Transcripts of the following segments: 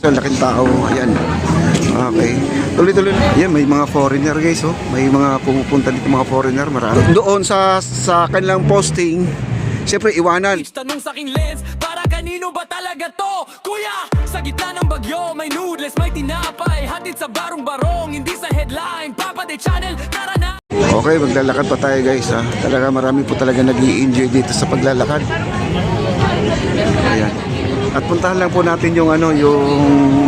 So, laking tao, ayan. Okay. Tuloy-tuloy. Ayan, may mga foreigner guys, oh. May mga pumupunta dito mga foreigner, marami. Doon sa kanilang posting, siyempre iwanan. Tanong sa aking lens, para kanino ba talaga to? Kuya, sa gitna ng bagyo, may noodles, may tinapay, hatid sa barong-barong, hindi sa headline, Papa de Channel, tara na! Okay, maglalakad pa tayo guys, ha. Talaga marami po talaga nag-i-enjoy dito sa paglalakad. Ayan. At puntahan lang po natin yung yung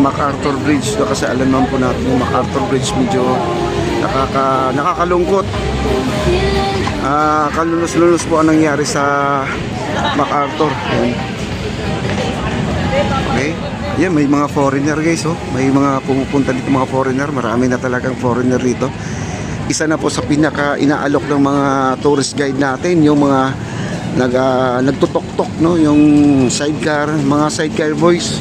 MacArthur Bridge, kasi alam naman po natin yung MacArthur Bridge medyo nakakalungkot. Kalunos-lunos po ang nangyari sa MacArthur. Ayan. Okay. Yan, may mga foreigner guys, oh. May mga pumupunta dito mga foreigner, marami na talagang foreigner dito. Isa na po sa pinaka inaalok ng mga tourist guide natin, yung mga nagtutok-tok, no, yung sidecar, mga sidecar boys.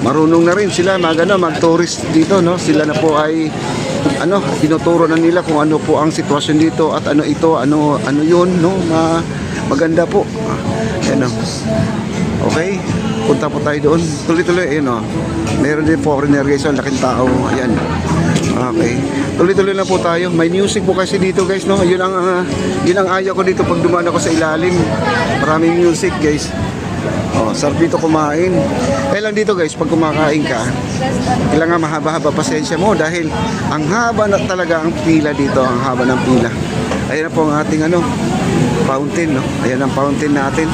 Marunong na rin sila mag-tourist dito, no. Sila na po ay tinuturo na nila kung ano po ang sitwasyon dito at ano ito, ano yun, no. Maganda po. Ayan, no. Okay, punta po tayo doon. Tuloy-tuloy, ayan, no. Meron din foreigner guys, ang laking tao. Ayan. Okay. Tuloy-tuloy na po tayo. May music po kasi dito guys, no. Yun ang ayaw ko dito pag dumaan ako sa ilalim. Maraming music guys. Oh, sarap dito kumain. Kaya lang dito guys, pag kumakain ka, kailangan mahaba-haba pasensya mo dahil ang haba na talaga ang pila dito, ang haba ng pila. Ayan na po ang ating fountain, no. Ayan ang fountain natin.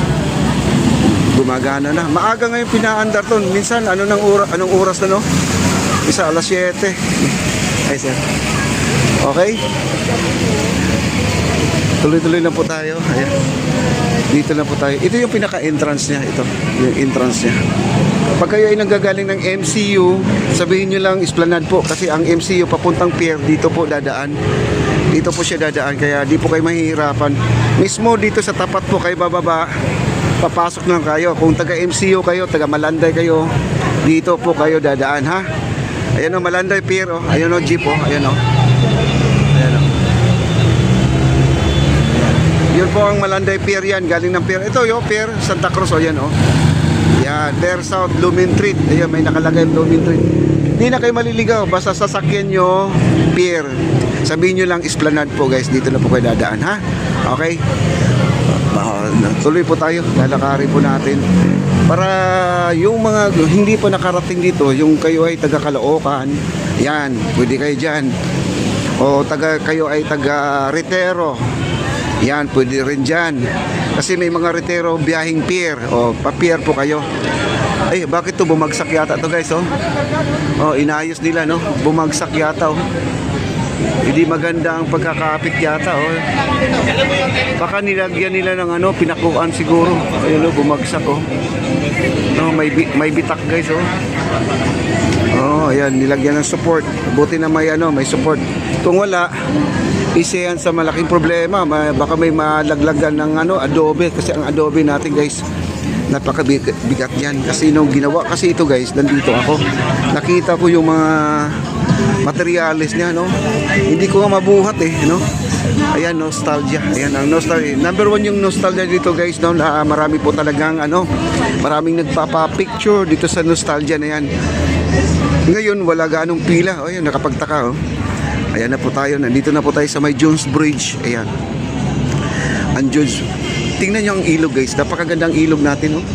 Gumagana na. Maaga ngayon pinaandar to. Minsan anong oras na, no? Isa alas 7. Ay sir. Okay. Tuloy-tuloy na po tayo. Ayan. Dito na po tayo. Ito yung pinaka-entrance niya. Ito. Yung entrance niya. Pag kayo ay nanggagaling ng MCU, sabihin nyo lang Esplanade po. Kasi ang MCU papuntang pier, dito po dadaan. Dito po siya dadaan. Kaya di po kayo mahihirapan. Mismo dito sa tapat po kayo bababa. Papasok lang kayo. Kung taga MCU kayo, taga Malanday kayo, dito po kayo dadaan, ha? Ayan o, Malanday Pier, oh. Ayan o, jeep, oh. Ayan o. Ayan o. Yun po ang Malanday Pier yan, galing ng pier. Ito yung pier, Santa Cruz, o yan o. Yan, Pier South, Lumen Street. Ayan, may nakalagay Lumen Street. Hindi na kayo maliligaw, basta sasakyan nyo, pier. Sabihin nyo lang Esplanade po guys, dito na po kayo dadaan, ha? Okay? Tuloy po tayo, lalakari po natin para yung mga hindi pa nakarating dito, yung kayo ay taga Caloocan, yan, pwede kayo dyan, o kayo ay taga Retero, yan, pwede rin dyan kasi may mga Retero biyahing pier, o pa-pier po kayo. Ay, bakit to bumagsak yata to guys, oh? Oh, inayos nila, no? Bumagsak yata, oh. Hindi maganda ang pagkakapit yata, oh. Baka nilagyan nila ng pinakuan siguro. Ayun, oh, bumagsak, oh. No, may bitak guys, oh. Oh, ayan, nilagyan ng support. Buti na may support. Kung wala, isa yan sa malaking problema. Baka may malaglagan ng adobe, kasi ang adobe natin guys, napakabigat yan. Kasi nung ginawa kasi ito guys, nandito ako. Nakita ko yung mga materials niya, no? Hindi ko nga mabuhat no? Ayan, nostalgia. Ayan ang nostalgia. Number 1 yung nostalgia dito guys, no? Marami po talagang maraming nagpapa-picture dito sa nostalgia na yan. Ngayon wala ganong pila. Ayan, nakapagtaka, oh. Ayan na po tayo. Nandito na po tayo sa may Jones Bridge. Ayan. Ang Jones. Tingnan nyo ang ilog guys. Napakaganda ang ilog natin, oh.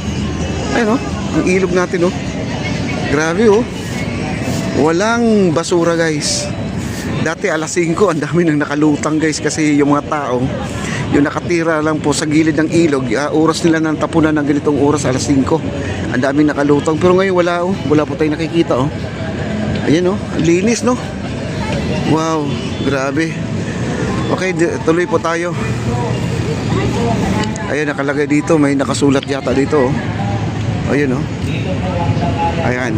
Ayan, oh. Ang ilog natin, oh. Grabe, oh. Walang basura guys. Dati alas 5 ang dami nang nakalutang guys, kasi yung mga tao yung nakatira lang po sa gilid ng ilog, oras nila ng tapunan ng ganitong oras alas 5. Ang daming nakalutang, pero ngayon wala, oh. Wala po tayong nakikita, oh. Ayan, oh, linis, no? Wow, grabe. Okay, tuloy po tayo. Ayan, nakalagay dito, may nakasulat yata dito, oh. Ayan, oh. Ayan.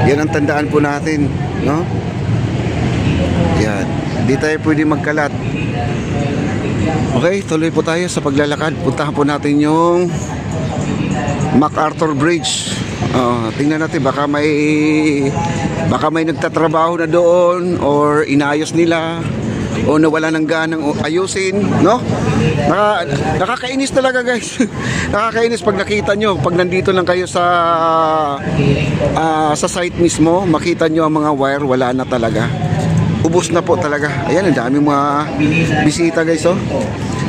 Yan ang tandaan po natin, no? Yan. Hindi tayo pwede magkalat. Okay, tuloy po tayo sa paglalakad. Puntahan po natin yung MacArthur Bridge. Tingnan natin, baka may nagtatrabaho na doon or inayos nila. o nawala ng ganang ayusin, no? Nakakainis talaga, guys. Nakakainis pag nakita nyo, pag nandito lang kayo sa site mismo, makita nyo ang mga wire, wala na talaga. Ubos na po talaga. Ayan, ang daming mga bisita, guys, oh.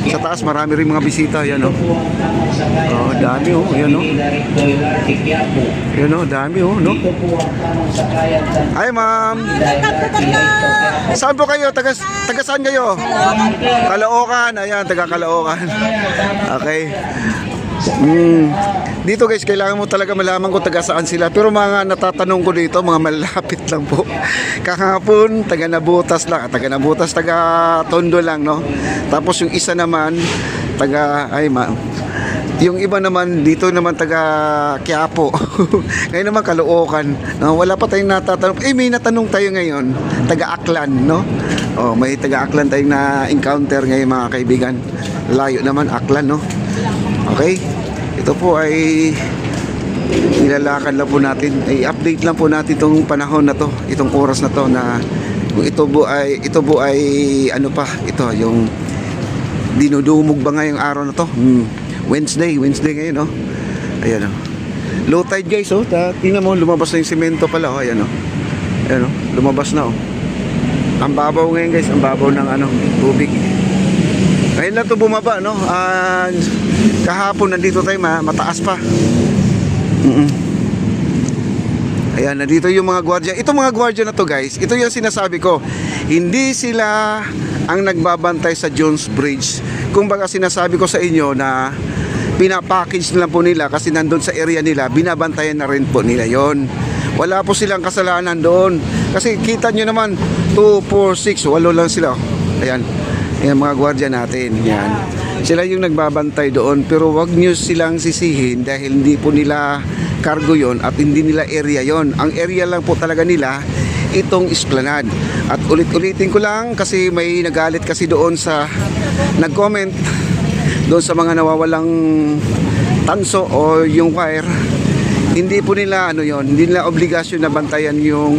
Sa taas, marami rin mga bisita. Ayan, oh. Oh, dami, oh. Ayan, oh. Ayan, oh. Dami, oh, no? Hi, ma'am. Saan po kayo? Taga saan kayo? Caloocan. Ayan, taga Caloocan. Okay. Dito, guys, kailangan mo talaga malaman kung taga saan sila. Pero mga natatanong ko dito, mga malapit lang po. Kahapon, taga Nabutas lang. Taga Nabutas, taga Tondo lang, no? Tapos yung isa naman, yung iba naman, dito naman taga Quiapo. Ngayon naman Caloocan. No? Wala pa tayong natatanong. May natanong tayo ngayon, taga Aklan, no? Oh, may taga Aklan tayong na-encounter ngayon, mga kaibigan. Layo naman, Aklan, no? Okay? Ito po ay nilalakad lang po natin. I-update lang po natin itong panahon na to, itong oras na to, na ito po ay ano pa, ito yung dinudumog ba ngayong araw na to? Wednesday ngayon, no? Ayan, oh. Low tide, guys, oh. Tingnan mo, lumabas na yung semento pala, oh. Ayan, oh. Ayan, oh. Lumabas na, oh. Ang babaw ngayon, guys, ang babaw ng tubig. Ngayon lang ito bumaba, no? Kahapon nandito tayo, mataas pa. Ayan, nandito yung mga gwardiya. Ito mga gwardiya na to, guys, ito yung sinasabi ko. Hindi sila ang nagbabantay sa Jones Bridge. Kumbaga sinasabi ko sa inyo na pinapackage na lang po nila kasi nandun sa area nila, binabantayan na rin po nila yon. Wala po silang kasalanan doon. Kasi kita nyo naman, 2, 4, 6, 8 lang sila. Ayan. Yan mga gwardiya natin, yan. Sila yung nagbabantay doon, pero wag nyo silang sisihin dahil hindi po nila cargo yon at hindi nila area yon. Ang area lang po talaga nila itong Esplanade. At ulit-ulitin ko lang kasi may nagalit kasi doon sa nag-comment doon sa mga nawawalang tanso o yung wire. Hindi po nila hindi nila obligasyon na bantayan yung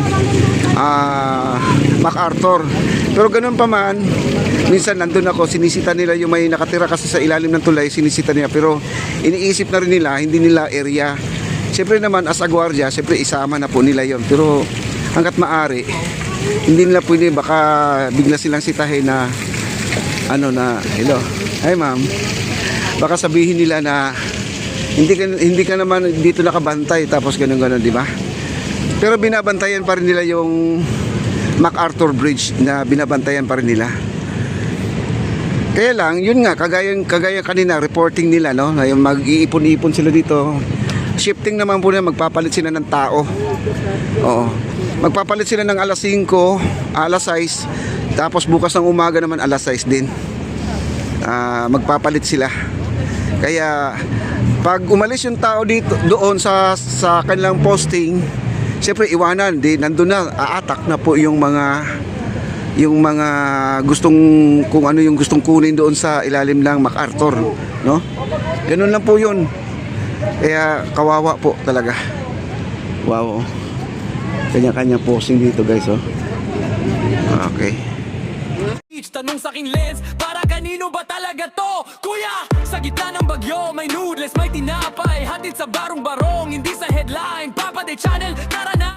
MacArthur. Pero ganun pa man, minsan nandun ako, sinisita nila yung may nakatira kasi sa ilalim ng tulay, sinisita nila. Pero iniisip na rin nila, hindi nila area. Siyempre naman, as a gwardiya, siyempre isama na po nila yon. Pero hanggat maaari, hindi nila pwede, baka bigla silang sitahin na, hello, hi ma'am. Baka sabihin nila na, hindi ka naman dito nakabantay, tapos ganun, di ba? Pero binabantayan pa rin nila yung MacArthur Bridge, na binabantayan pa rin nila. Kaya lang, yun nga, kagaya kanina, reporting nila, no? Mag-iipon-ipon sila dito. Shifting naman po nila, magpapalit sila ng tao. Oo. Magpapalit sila ng alas 5, alas 6, tapos bukas ng umaga naman alas 6 din. Magpapalit sila. Kaya, pag umalis yung tao dito, doon sa kanilang posting, siyempre iwanan, nandun na, aatak na po yung mga gustong, kung ano yung gustong kunin doon sa ilalim ng MacArthur, no? Ganun lang po yun. Kaya kawawa po talaga. Wow. Kanya-kanya posting dito, guys, oh. Okay. Tanong sa aking lens, para kanino ba talaga to? Kuya, sa gitna ng bagyo, may noodles, may tinapay, hatid sa barong-barong, hindi sa headline, Papa de Channel, tara na!